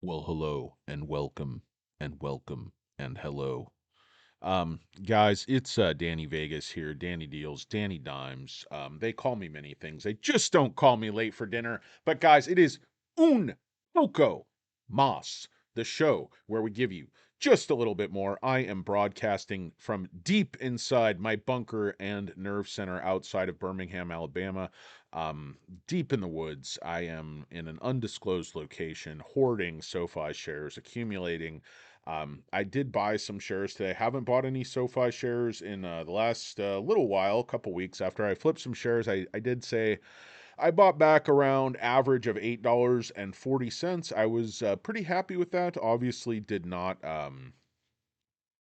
Well, hello and welcome and hello. Guys, it's Danny Vegas here, Danny Deals, Danny Dimes. They call me many things. They just don't call me late for dinner. But guys, it is un poco mas, the show where we give you just a little bit more. I am broadcasting from deep inside my bunker and nerve center outside of Birmingham, Alabama. Um, Deep in the woods. I am in an undisclosed location, hoarding SoFi shares, accumulating. I did buy some shares today. Haven't bought any SoFi shares in the last little while, a couple weeks after I flipped some shares. I did say I bought back around average of $8.40. I was pretty happy with that. Obviously, did not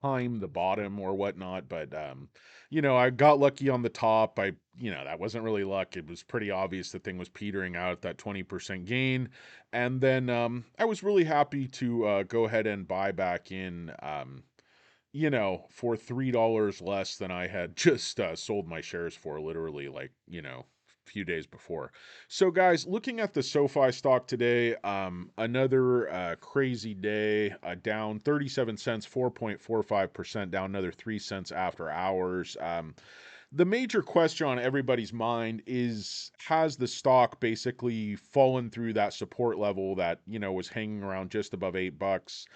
time the bottom or whatnot, but I got lucky on the top. That wasn't really luck. It was pretty obvious the thing was petering out at that 20% gain. And then I was really happy to go ahead and buy back in for $3 less than I had just sold my shares for, literally, like, a few days before. So, guys, looking at the SoFi stock today, another crazy day, down 37 cents, 4.45%, down another 3 cents after hours. The major question on everybody's mind is, has the stock basically fallen through that support level that, was hanging around just above $8?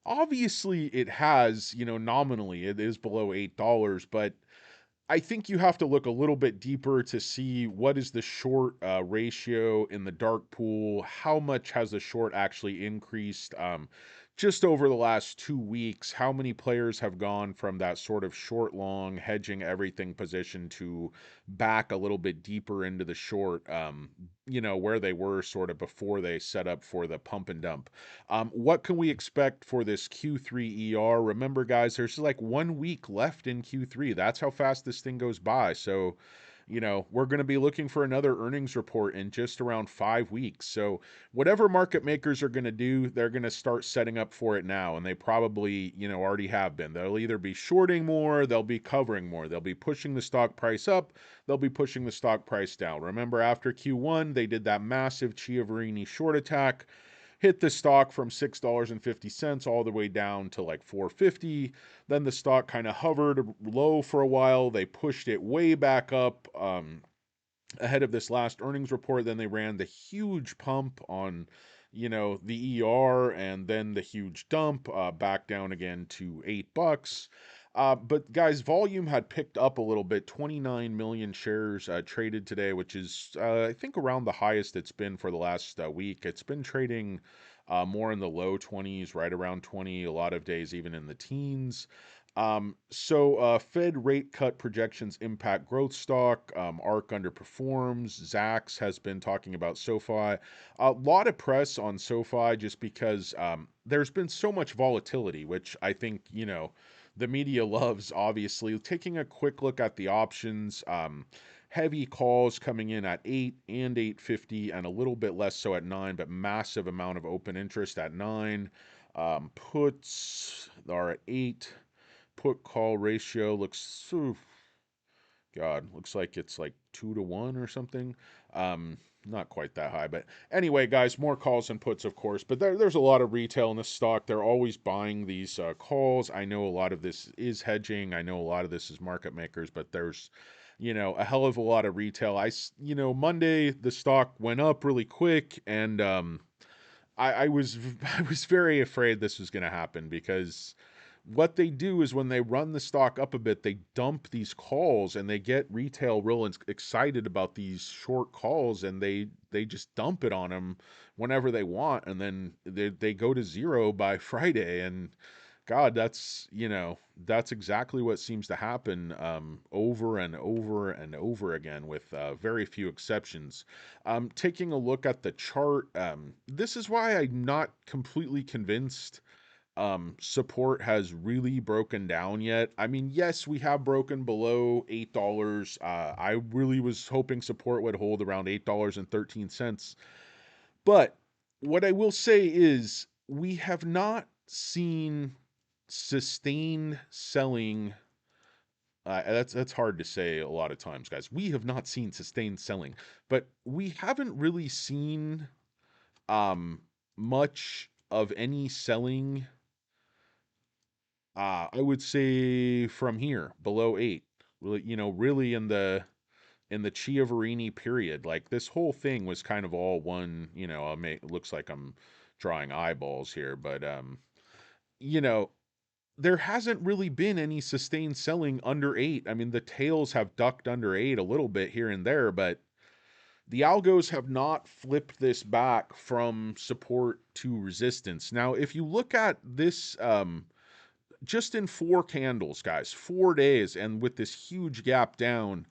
Obviously, it has, nominally, it is below $8, but I think you have to look a little bit deeper to see what is the short ratio in the dark pool. How much has the short actually increased just over the last 2 weeks? How many players have gone from that sort of short long hedging everything position to back a little bit deeper into the short, where they were sort of before they set up for the pump and dump? What can we expect for this Q3 ER? Remember, guys, there's like 1 week left in Q3. That's how fast this thing goes by. So, we're going to be looking for another earnings report in just around 5 weeks. So, whatever market makers are going to do, they're going to start setting up for it now. And they probably, already have been. They'll either be shorting more, they'll be covering more, they'll be pushing the stock price up, they'll be pushing the stock price down. Remember, after Q1, they did that massive Chiaverini short attack, hit the stock from $6.50 all the way down to like 4.50. Then the stock kind of hovered low for a while. They pushed it way back up ahead of this last earnings report. Then they ran the huge pump on the ER, and then the huge dump back down again to $8. But guys, volume had picked up a little bit. 29 million shares traded today, which is I think around the highest it's been for the last week. It's been trading more in the low 20s, right around 20, a lot of days even in the teens. Fed rate cut projections impact growth stock. ARK underperforms. Zacks has been talking about SoFi. A lot of press on SoFi just because there's been so much volatility, which I think, the media loves, obviously. Taking a quick look at the options, heavy calls coming in at 8 and 8.50, and a little bit less so at 9, but massive amount of open interest at 9. Puts are at 8. Put call ratio looks, God, looks like it's like 2 to 1 or something. Not quite that high, but anyway, guys, more calls and puts, of course. But there's a lot of retail in this stock. They're always buying these calls. I know a lot of this is hedging. I know a lot of this is market makers, but there's, a hell of a lot of retail. Monday the stock went up really quick, and I was I was very afraid this was going to happen, because what they do is when they run the stock up a bit, they dump these calls, and they get retail real excited about these short calls, and they just dump it on them whenever they want, and then they go to zero by Friday. And God, that's exactly what seems to happen over and over and over again, with very few exceptions. Taking a look at the chart, this is why I'm not completely convinced support has really broken down yet. I mean, yes, we have broken below $8. I really was hoping support would hold around $8.13. But what I will say is, we have not seen sustained selling. That's hard to say a lot of times, guys. We have not seen sustained selling, but we haven't really seen much. of any selling, I would say from here below 8. Really in the Chiaverini period, like this whole thing was kind of all one. It looks like I'm drawing eyeballs here, but you know, there hasn't really been any sustained selling under 8. I mean, the tails have ducked under 8 a little bit here and there, but the algos have not flipped this back from support to resistance. Now, if you look at this, just in 4 candles, guys, 4 days, and with this huge gap down,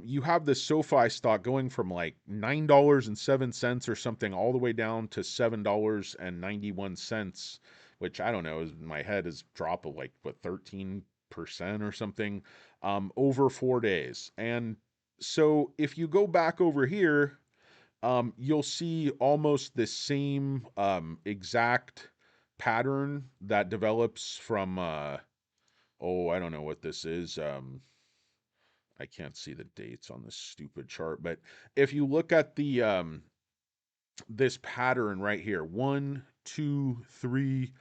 you have this SoFi stock going from like $9.07 or something all the way down to $7.91, which I don't know, in my head is drop of like what 13% or something, over 4 days. And so if you go back over here, you'll see almost the same exact pattern that develops from I don't know what this is. I can't see the dates on this stupid chart, but if you look at the this pattern right here, 1, 2, 3,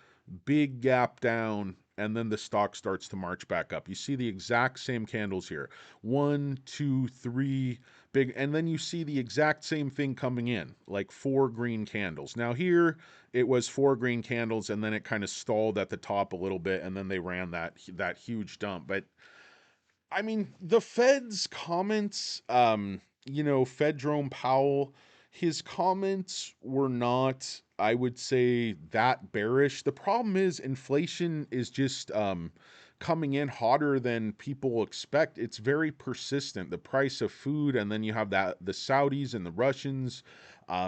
big gap down, and then the stock starts to march back up. You see the exact same candles here. 1, 2, 3, big, and then you see the exact same thing coming in, like 4 green candles. Now here it was 4 green candles, and then it kind of stalled at the top a little bit, and then they ran that huge dump. But I mean, the Fed's comments, Fed Jerome Powell, his comments were not, I would say, that bearish. The problem is inflation is just coming in hotter than people expect. It's very persistent. The price of food, and then you have the Saudis and the Russians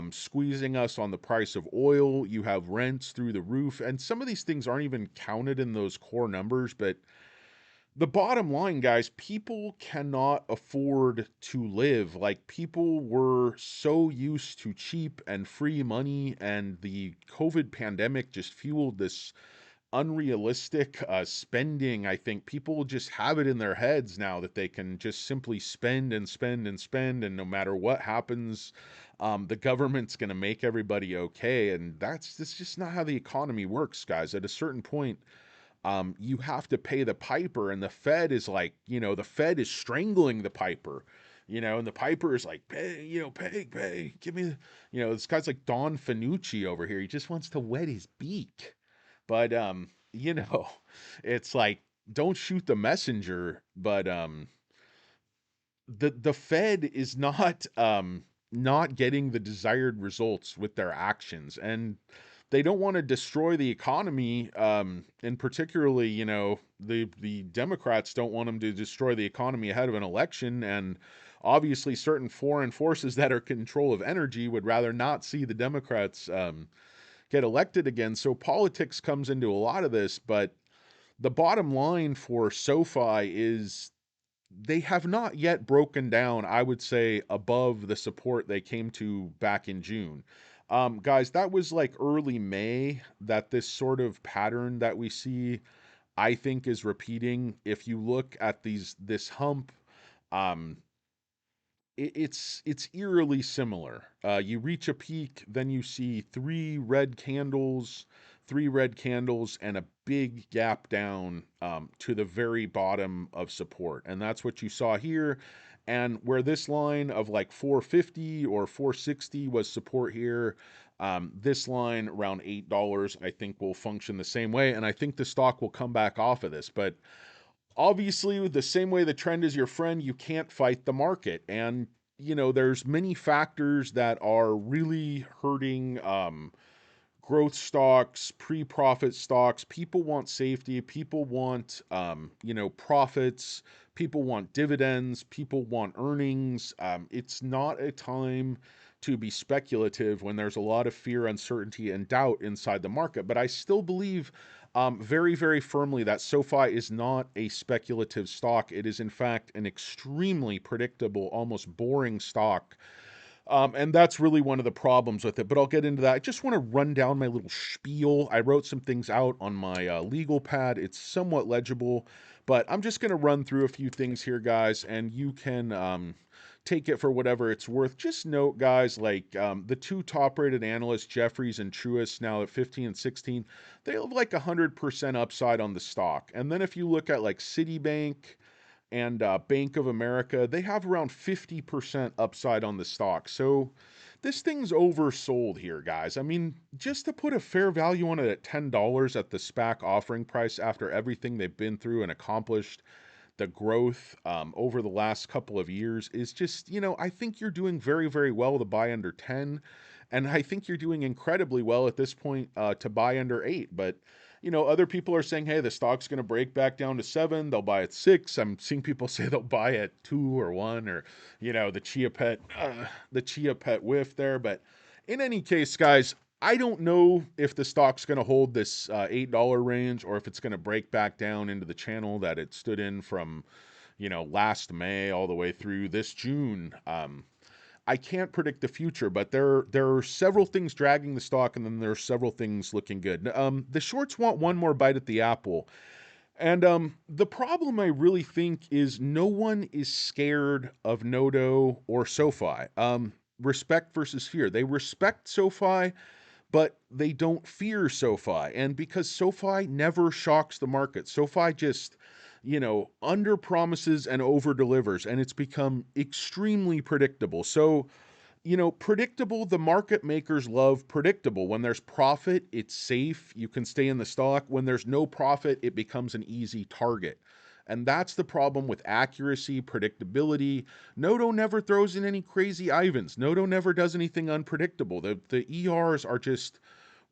squeezing us on the price of oil. You have rents through the roof, and some of these things aren't even counted in those core numbers, but the bottom line, guys, people cannot afford to live. Like, people were so used to cheap and free money, and the COVID pandemic just fueled this unrealistic spending. I think people just have it in their heads now that they can just simply spend and spend and spend, and no matter what happens, the government's going to make everybody okay. And that's just not how the economy works, guys. At a certain point, you have to pay the piper, and the Fed is like, the Fed is strangling the piper, and the piper is like, pay, pay, give me, this guy's like Don Fanucci over here. He just wants to wet his beak, but it's like, don't shoot the messenger, but the Fed is not not getting the desired results with their actions, and they don't want to destroy the economy. And particularly, the Democrats don't want them to destroy the economy ahead of an election, and obviously, certain foreign forces that are control of energy would rather not see the Democrats get elected again. So politics comes into a lot of this, but the bottom line for SoFi is they have not yet broken down, I would say, above the support they came to back in June. Guys, that was like early May that this sort of pattern that we see, I think, is repeating. If you look at this hump, um, it's eerily similar. You reach a peak, then you see three red candles, and a big gap down to the very bottom of support, and that's what you saw here. And where this line of like 450 or 460 was support here, this line around $8, I think, will function the same way, and I think the stock will come back off of this. But obviously, the same way the trend is your friend, you can't fight the market. And there's many factors that are really hurting growth stocks, pre-profit stocks. People want safety, people want profits, people want dividends, people want earnings. It's not a time to be speculative when there's a lot of fear, uncertainty, and doubt inside the market. But I still believe very, very firmly that SoFi is not a speculative stock. It is, in fact, an extremely predictable, almost boring stock. And that's really one of the problems with it, but I'll get into that. I just want to run down my little spiel. I wrote some things out on my legal pad. It's somewhat legible, but I'm just going to run through a few things here, guys, and you can take it for whatever it's worth. Just note, guys, like the two top rated analysts, Jeffries and Truist, now at 15 and 16, they have like 100% upside on the stock. And then if you look at like Citibank and Bank of America, they have around 50% upside on the stock. So this thing's oversold here, guys. I mean, just to put a fair value on it at $10 at the SPAC offering price after everything they've been through and accomplished, the growth over the last couple of years is just, I think you're doing very, very well to buy under 10. And I think you're doing incredibly well at this point to buy under 8. But, other people are saying, hey, the stock's going to break back down to 7. They'll buy at 6. I'm seeing people say they'll buy at 2 or 1 or, the Chia Pet whiff there. But in any case, guys, I don't know if the stock's going to hold this $8 range or if it's going to break back down into the channel that it stood in from, last May all the way through this June. I can't predict the future, but there are several things dragging the stock, and then there are several things looking good. The shorts want one more bite at the apple. And the problem I really think is no one is scared of Noto or SoFi. Respect versus fear. They respect SoFi, but they don't fear SoFi. And because SoFi never shocks the market, SoFi just, under promises and over delivers, and it's become extremely predictable. So, predictable, the market makers love predictable. When there's profit, it's safe. You can stay in the stock. When there's no profit, it becomes an easy target. And that's the problem with accuracy, predictability. Noto never throws in any crazy Ivans. Noto never does anything unpredictable. The ERs are just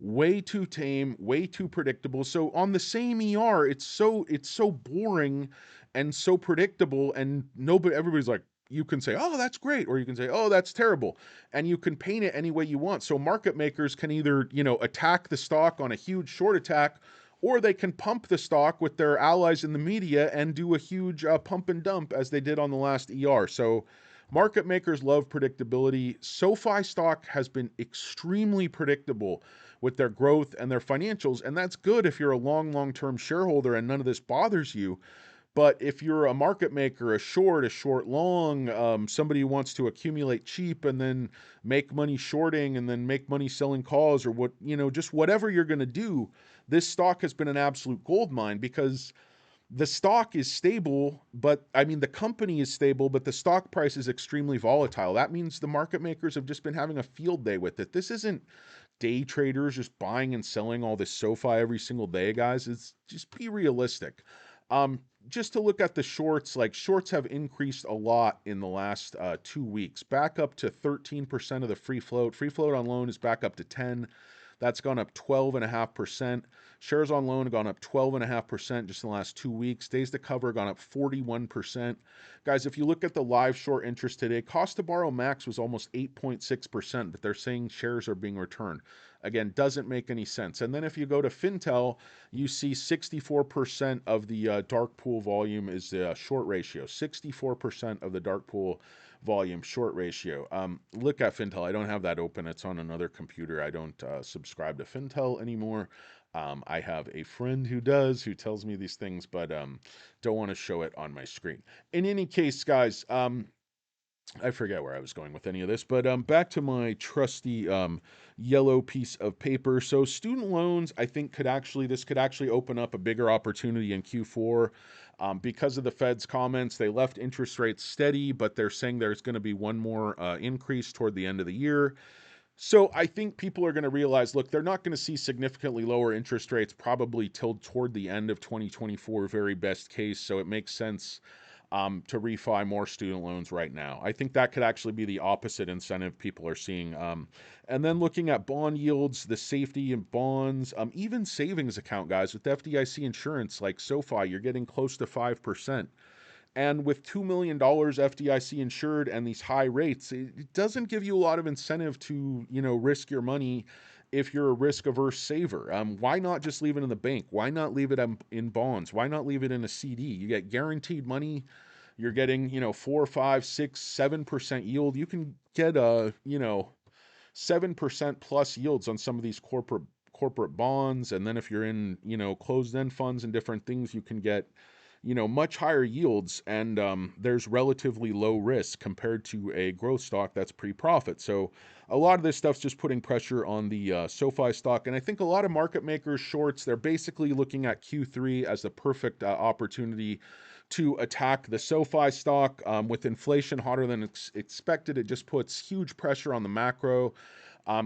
way too tame, way too predictable. So on the same ER, it's so boring and so predictable, and nobody everybody's like, you can say, oh, that's great, or you can say, oh, that's terrible, and you can paint it any way you want. So market makers can either, attack the stock on a huge short attack, or they can pump the stock with their allies in the media and do a huge pump and dump as they did on the last ER. So market makers love predictability. SoFi stock has been extremely predictable with their growth and their financials, and that's good if you're a long-term shareholder and none of this bothers you. But if you're a market maker, a short long, somebody who wants to accumulate cheap and then make money shorting and then make money selling calls, or just whatever you're going to do, this stock has been an absolute gold mine because the stock is stable, but I mean, the company is stable, but the stock price is extremely volatile. That means the market makers have just been having a field day with it. This isn't day traders just buying and selling all this SoFi every single day, guys. It's just be realistic. Um, just to look at the shorts, like shorts have increased a lot in the last 2 weeks, back up to 13% of the free float. Free float on loan is back up to 10. That's gone up 12.5%. Shares on loan have gone up 12.5% just in the last 2 weeks. Days to cover gone up 41%. Guys, if you look at the live short interest today, cost to borrow max was almost 8.6%, but they're saying shares are being returned. Again, doesn't make any sense. And then if you go to Fintel, you see 64% of the dark pool volume is the short ratio. 64% of the dark pool volume short ratio. Look at Fintel. I don't have that open. It's on another computer. I don't subscribe to Fintel anymore. I have a friend who does, who tells me these things, but don't want to show it on my screen. In any case, guys, I forget where I was going with any of this, but back to my trusty yellow piece of paper. So student loans, I think this could actually open up a bigger opportunity in Q4 because of the Fed's comments. They left interest rates steady, but they're saying there's going to be one more increase toward the end of the year. So I think people are going to realize, look, they're not going to see significantly lower interest rates probably till toward the end of 2024, very best case. So it makes sense to refi more student loans right now. I think that could actually be the opposite incentive people are seeing. And then looking at bond yields, the safety in bonds, even savings account, guys, with FDIC insurance like SoFi, you're getting close to 5%. And with $2 million FDIC insured and these high rates, it doesn't give you a lot of incentive to, risk your money if you're a risk averse saver. Why not just leave it in the bank? Why not leave it in bonds? Why not leave it in a CD? You get guaranteed money. You're getting, 4, 5, 6, 7% yield. You can get 7% plus yields on some of these corporate bonds. And then if you're in, closed end funds and different things, you can get much higher yields, and there's relatively low risk compared to a growth stock that's pre-profit. So a lot of this stuff's just putting pressure on the SoFi stock, and I think a lot of market makers, shorts, they're basically looking at Q3 as the perfect opportunity to attack the SoFi stock. With inflation hotter than expected, it just puts huge pressure on the macro.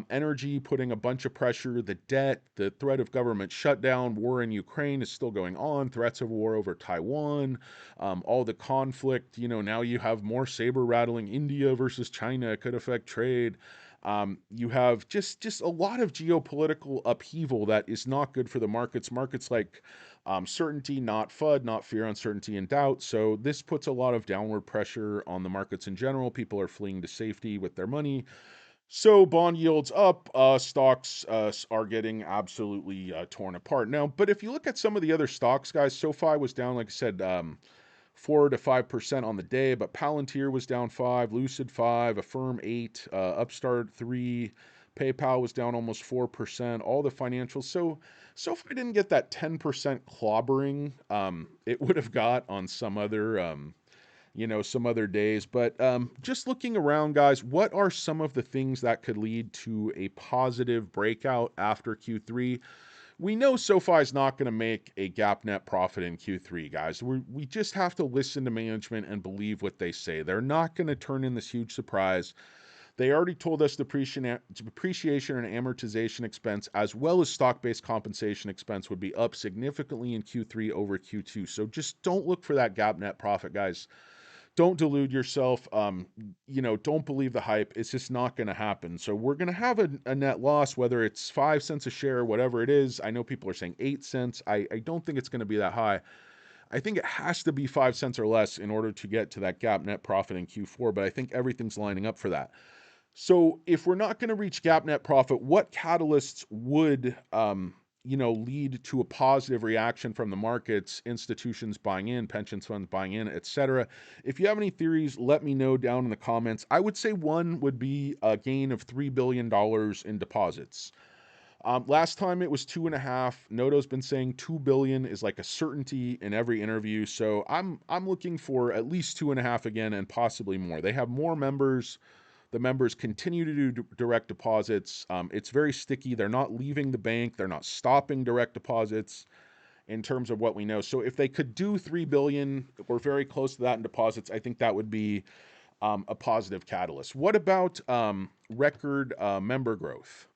Energy putting a bunch of pressure, the debt, the threat of government shutdown, war in Ukraine is still going on, threats of war over Taiwan, all the conflict. Now you have more saber rattling India versus China. It could affect trade. You have just a lot of geopolitical upheaval that is not good for the markets. Markets like certainty, not FUD, not fear, uncertainty, and doubt. So this puts a lot of downward pressure on the markets in general. People are fleeing to safety with their money. So bond yields up, stocks are getting absolutely torn apart now. But if you look at some of the other stocks, guys, SoFi was down, like I said, 4 to 5% on the day, but Palantir was down 5, Lucid 5, Affirm 8, Upstart 3, PayPal was down almost 4%. All the financials. So SoFi didn't get that 10% clobbering it would have got on some other days. But just looking around, guys, what are some of the things that could lead to a positive breakout after Q3? We know SoFi is not going to make a gap net profit in Q3, guys. We just have to listen to management and believe what they say. They're not going to turn in this huge surprise. They already told us depreciation and amortization expense, as well as stock-based compensation expense, would be up significantly in Q3 over Q2. So just don't look for that gap net profit, guys. Don't delude yourself. Don't believe the hype. It's just not going to happen. So we're going to have a net loss, whether it's 5 cents a share, whatever it is. I know people are saying 8 cents. I don't think it's going to be that high. I think it has to be 5 cents or less in order to get to that gap net profit in Q4, but I think everything's lining up for that. So if we're not going to reach gap net profit, what catalysts would lead to a positive reaction from the markets, institutions buying in, pension funds buying in, etc.? If you have any theories, let me know down in the comments. I would say one would be a gain of $3 billion in deposits. Last time it was 2.5. Noto's been saying 2 billion is like a certainty in every interview. So I'm looking for at least 2.5 again, and possibly more. They have more members. The members continue to do direct deposits. It's very sticky. They're not leaving the bank. They're not stopping direct deposits in terms of what we know. So if they could do 3 billion or very close to that in deposits, I think that would be a positive catalyst. What about record member growth?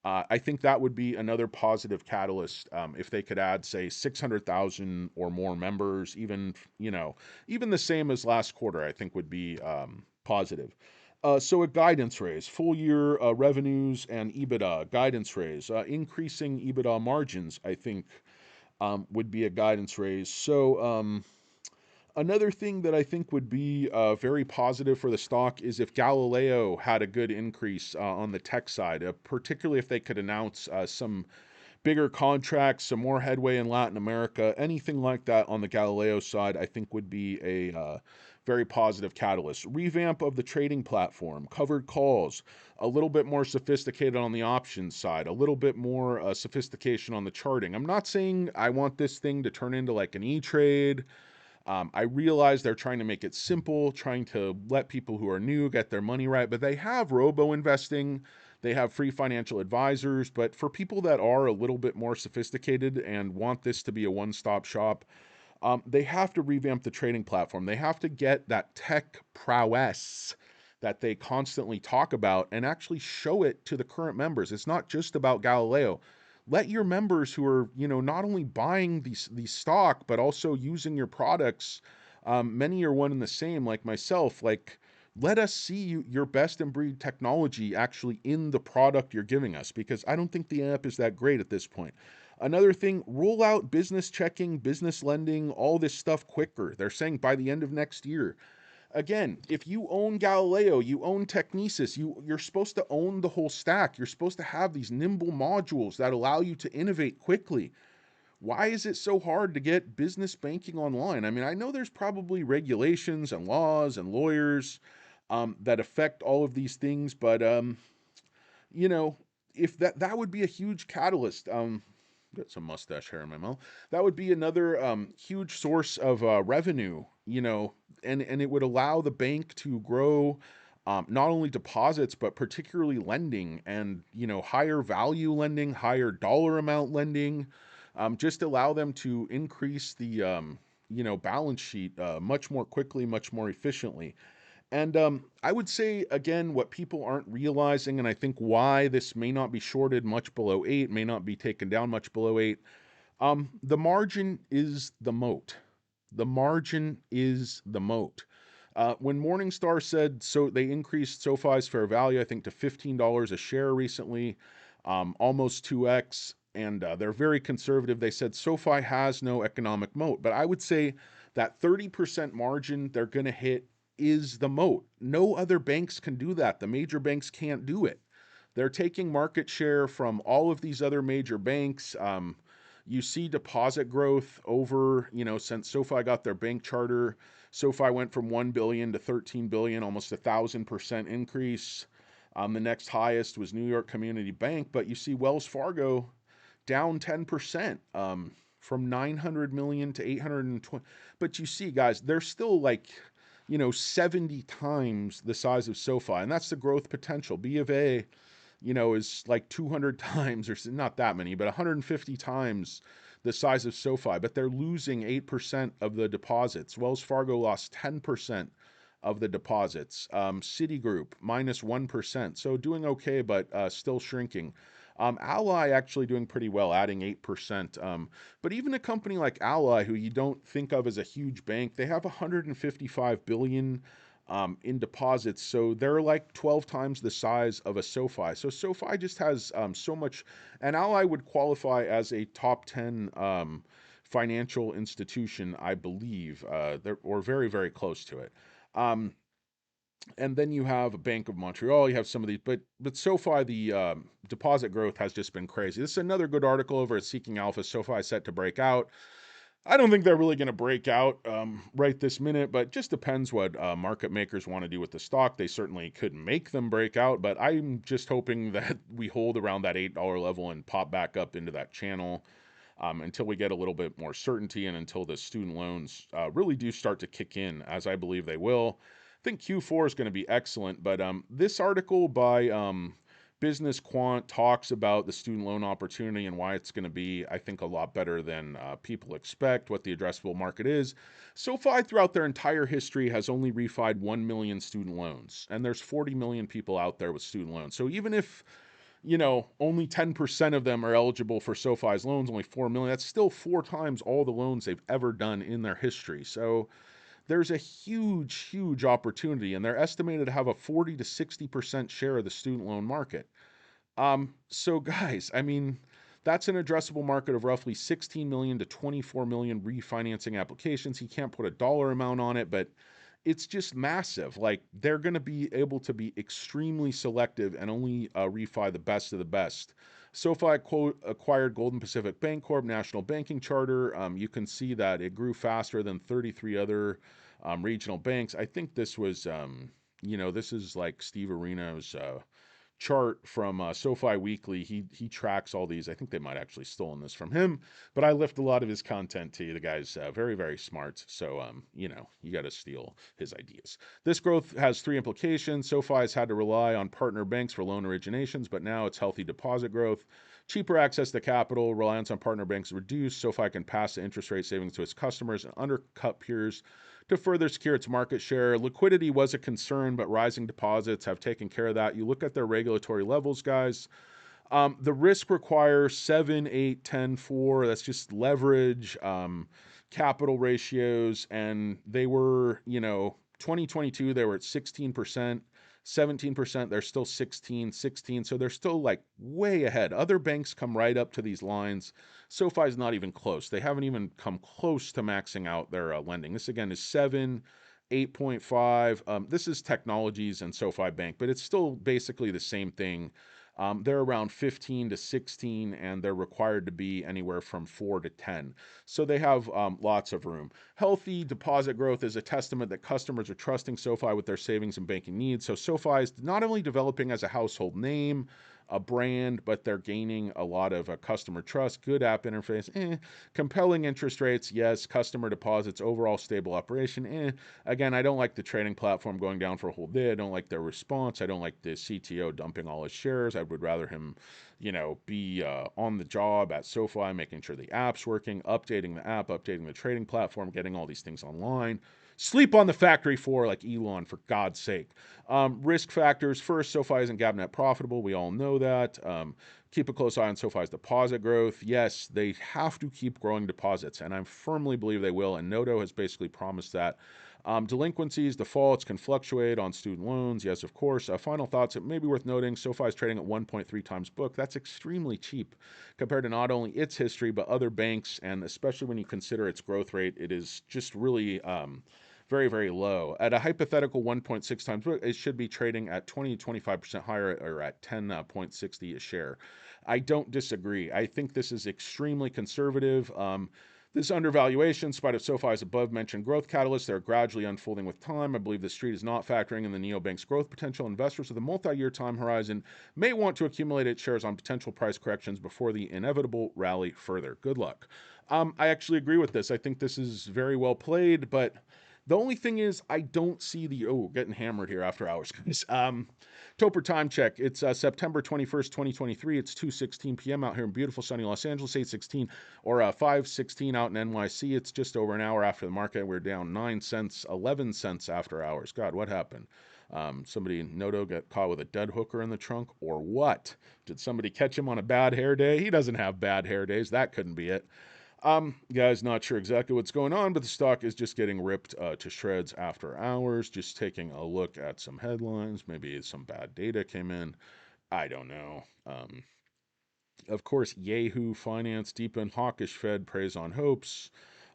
I think that would be another positive catalyst if they could add, say, 600,000 or more members, even the same as last quarter, I think would be positive. So a guidance raise, full year revenues and EBITDA guidance raise, increasing EBITDA margins, I think would be a guidance raise. So another thing that I think would be very positive for the stock is if Galileo had a good increase on the tech side, particularly if they could announce some bigger contracts, some more headway in Latin America, anything like that on the Galileo side, I think would be a very positive catalyst. Revamp of the trading platform, covered calls, a little bit more sophisticated on the options side, a little bit more sophistication on the charting. I'm not saying I want this thing to turn into like an E-Trade. I realize they're trying to make it simple, trying to let people who are new get their money right, but they have robo investing, they have free financial advisors. But for people that are a little bit more sophisticated and want this to be a one-stop shop, they have to revamp the trading platform. They have to get that tech prowess that they constantly talk about and actually show it to the current members. It's not just about Galileo. Let your members who are, not only buying these stock, but also using your products, many are one and the same, like myself, like, let us see your best in breed technology actually in the product you're giving us, because I don't think the app is that great at this point. Another thing, roll out business checking, business lending, all this stuff quicker. They're saying by the end of next year. Again, if you own Galileo, you own Technesis, you're supposed to own the whole stack. You're supposed to have these nimble modules that allow you to innovate quickly. Why is it so hard to get business banking online? I mean, I know there's probably regulations and laws and lawyers that affect all of these things, but you know, if that would be a huge catalyst. Got some mustache hair in my mouth. That would be another huge source of revenue, and it would allow the bank to grow not only deposits but particularly lending and higher value lending, higher dollar amount lending. Just allow them to increase the balance sheet much more quickly, much more efficiently. And I would say, again, what people aren't realizing, and I think why this may not be shorted much below 8, may not be taken down much below 8, the margin is the moat. The margin is the moat. When Morningstar said so, they increased SoFi's fair value, I think, to $15 a share recently, almost 2x, and they're very conservative. They said SoFi has no economic moat, but I would say that 30% margin they're going to hit is the moat. No other banks can do that. The major banks can't do it. They're taking market share from all of these other major banks. You see deposit growth over, since SoFi got their bank charter. SoFi went from 1 billion to 13 billion, almost 1,000% increase. The next highest was New York Community Bank, but you see Wells Fargo down 10%, from 900 million to 820. But you see, guys, they're still like, 70 times the size of SoFi, and that's the growth potential. B of A, is like 200 times, or not that many, but 150 times the size of SoFi, but they're losing 8% of the deposits. Wells Fargo lost 10% of the deposits. Citigroup minus 1%. So doing okay, but still shrinking. Ally actually doing pretty well, adding 8%. But even a company like Ally, who you don't think of as a huge bank, they have 155 billion in deposits. So they're like 12 times the size of a SoFi. So SoFi just has so much, and Ally would qualify as a top 10 financial institution, I believe, or very, very close to it. Um, and then you have a Bank of Montreal. You have some of these, but SoFi, the deposit growth has just been crazy. This is another good article over at Seeking Alpha. SoFi set to break out. I don't think they're really going to break out right this minute, but just depends what market makers want to do with the stock. They certainly could make them break out, but I'm just hoping that we hold around that $8 level and pop back up into that channel until we get a little bit more certainty and until the student loans really do start to kick in, as I believe they will. I think Q4 is going to be excellent, but this article by Business Quant talks about the student loan opportunity and why it's going to be, I think, a lot better than people expect, what the addressable market is. SoFi, throughout their entire history, has only refied 1 million student loans, and there's 40 million people out there with student loans. So even if only 10% of them are eligible for SoFi's loans, only 4 million. That's still 4 times all the loans they've ever done in their history. So there's a huge, huge opportunity, and they're estimated to have a 40 to 60% share of the student loan market. So guys, I mean, that's an addressable market of roughly 16 million to 24 million refinancing applications. He can't put a dollar amount on it, but it's just massive. Like, they're going to be able to be extremely selective and only refi the best of the best. SoFi acquired Golden Pacific Bancorp National Banking Charter. You can see that it grew faster than 33 other regional banks. I think this was, this is like Steve Arena's chart from SoFi Weekly. He tracks all these. I think they might actually stolen this from him, but I lift a lot of his content to you. The guy's very, very smart. So, you got to steal his ideas. This growth has 3 implications. SoFi has had to rely on partner banks for loan originations, but now it's healthy deposit growth. Cheaper access to capital, reliance on partner banks reduced. SoFi can pass the interest rate savings to its customers and undercut peers to further secure its market share. Liquidity was a concern, but rising deposits have taken care of that. You look at their regulatory levels, guys. The risk requires 7, 8, 10, 4. That's just leverage, capital ratios. And they were, 2022, they were at 16%. 17%, they're still 16. So they're still like way ahead. Other banks come right up to these lines. SoFi's not even close. They haven't even come close to maxing out their lending. This again is 7, 8.5. This is Technologies and SoFi Bank, but it's still basically the same thing. They're around 15 to 16, and they're required to be anywhere from 4 to 10. So they have lots of room. Healthy deposit growth is a testament that customers are trusting SoFi with their savings and banking needs. So SoFi is not only developing as a household name, a brand, but they're gaining a lot of customer trust, good app interface, compelling interest rates, yes, customer deposits, overall stable operation, Again, I don't like the trading platform going down for a whole day. I don't like their response. I don't like the CTO dumping all his shares. I would rather him, be on the job at SoFi, making sure the app's working, updating the app, updating the trading platform, getting all these things online. Sleep on the factory floor like Elon, for God's sake. Risk factors. First, SoFi isn't GAAP net profitable. We all know that. Keep a close eye on SoFi's deposit growth. Yes, they have to keep growing deposits, and I firmly believe they will, and Noto has basically promised that. Delinquencies, defaults can fluctuate on student loans. Yes, of course. Final thoughts. It may be worth noting SoFi is trading at 1.3 times book. That's extremely cheap compared to not only its history, but other banks. And especially when you consider its growth rate, it is just really very, very low. At a hypothetical 1.6 times book, it should be trading at 20 to 25% higher, or at 10.60 a share. I don't disagree. I think this is extremely conservative. This undervaluation, in spite of SoFi's above-mentioned growth catalysts, they're gradually unfolding with time. I believe the street is not factoring in the neobank's growth potential. Investors with a multi-year time horizon may want to accumulate its shares on potential price corrections before the inevitable rally further. Good luck. I actually agree with this. I think this is very well played, but the only thing is I don't see getting hammered here after hours, guys. Topper time check. It's September 21st, 2023. It's 2:16 p.m. out here in beautiful sunny Los Angeles, 8:16 or 5:16 out in NYC. It's just over an hour after the market. We're down 9 cents, 11 cents after hours. God, what happened? Somebody, Noto, got caught with a dead hooker in the trunk, or what? Did somebody catch him on a bad hair day? He doesn't have bad hair days. That couldn't be it. Guys, not sure exactly what's going on, but the stock is just getting ripped to shreds after hours. Just taking a look at some headlines. Maybe some bad data came in. I don't know. Of course, Yahoo Finance deep in hawkish Fed preys on hopes.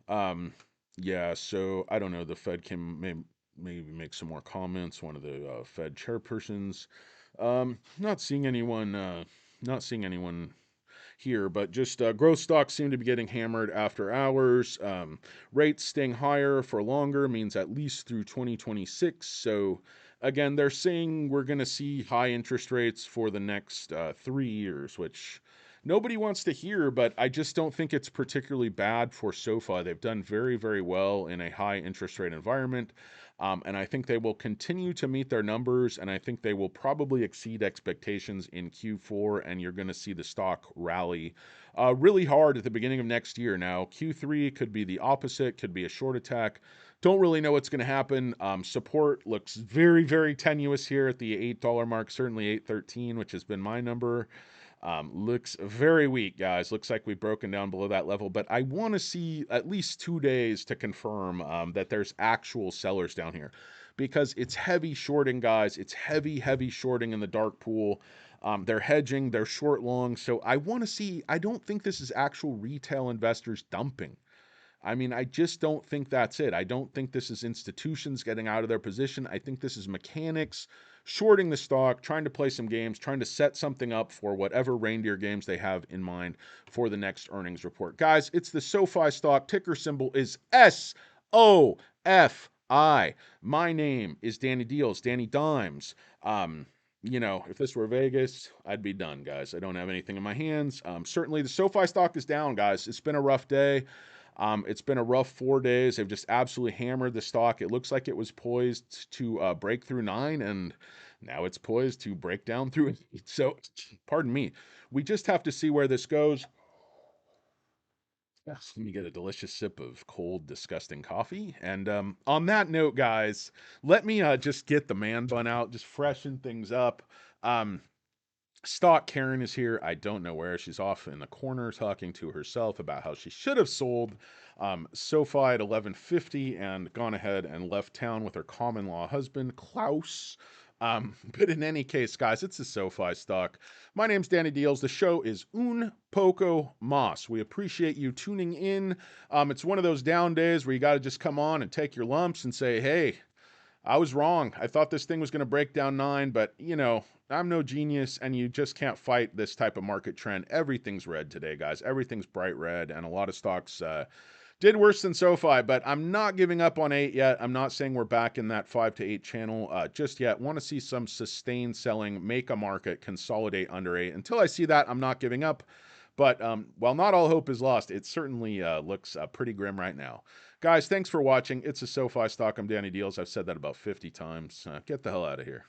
Um, yeah, so I don't know. The Fed can maybe make some more comments. One of the Fed chairpersons. Not seeing anyone. Not seeing anyone here, but just growth stocks seem to be getting hammered after hours. Rates staying higher for longer means at least through 2026. So, again, they're saying we're going to see high interest rates for the next 3 years, which nobody wants to hear, but I just don't think it's particularly bad for SoFi. They've done very, very well in a high interest rate environment. And I think they will continue to meet their numbers, and I think they will probably exceed expectations in Q4, and you're going to see the stock rally really hard at the beginning of next year. Now, Q3 could be the opposite, could be a short attack. Don't really know what's going to happen. Support looks very, very tenuous here at the $8 mark, certainly 8.13, which has been my number. Looks very weak, guys. Looks like we've broken down below that level, but I want to see at least 2 days to confirm that there's actual sellers down here, because it's heavy shorting, guys. It's heavy, heavy shorting in the dark pool. They're hedging, they're short long. So I want to see, I don't think this is actual retail investors dumping. I mean, I just don't think that's it. I don't think this is institutions getting out of their position. I think this is mechanics shorting the stock, trying to play some games, trying to set something up for whatever reindeer games they have in mind for the next earnings report. Guys, it's the SoFi stock. Ticker symbol is SOFI. My name is Danny Deals, Danny Dimes. If this were Vegas, I'd be done, guys. I don't have anything in my hands. Certainly, the SoFi stock is down, guys. It's been a rough day. It's been a rough 4 days. They've just absolutely hammered the stock. It looks like it was poised to break through 9, and now it's poised to break down through 8. So, pardon me. We just have to see where this goes. Yes, let me get a delicious sip of cold, disgusting coffee. And on that note, guys, let me just get the man bun out, just freshen things up. Um, Stock Karen is here. I don't know where. She's off in the corner talking to herself about how she should have sold SoFi at 11.50 and gone ahead and left town with her common law husband, Klaus. But in any case, guys, it's a SoFi stock. My name's Danny Deals. The show is Un Poco Mas. We appreciate you tuning in. It's one of those down days where you got to just come on and take your lumps and say, hey, I was wrong. I thought this thing was going to break down 9, but I'm no genius, and you just can't fight this type of market trend. Everything's red today, guys. Everything's bright red, and a lot of stocks Did worse than SoFi, but I'm not giving up on 8 yet. I'm not saying we're back in that 5 to 8 channel just yet. Want to see some sustained selling, make a market, consolidate under 8. Until I see that, I'm not giving up. But while not all hope is lost, it certainly looks pretty grim right now. Guys, thanks for watching. It's a SoFi Stock. I'm Danny Deals. I've said that about 50 times. Get the hell out of here.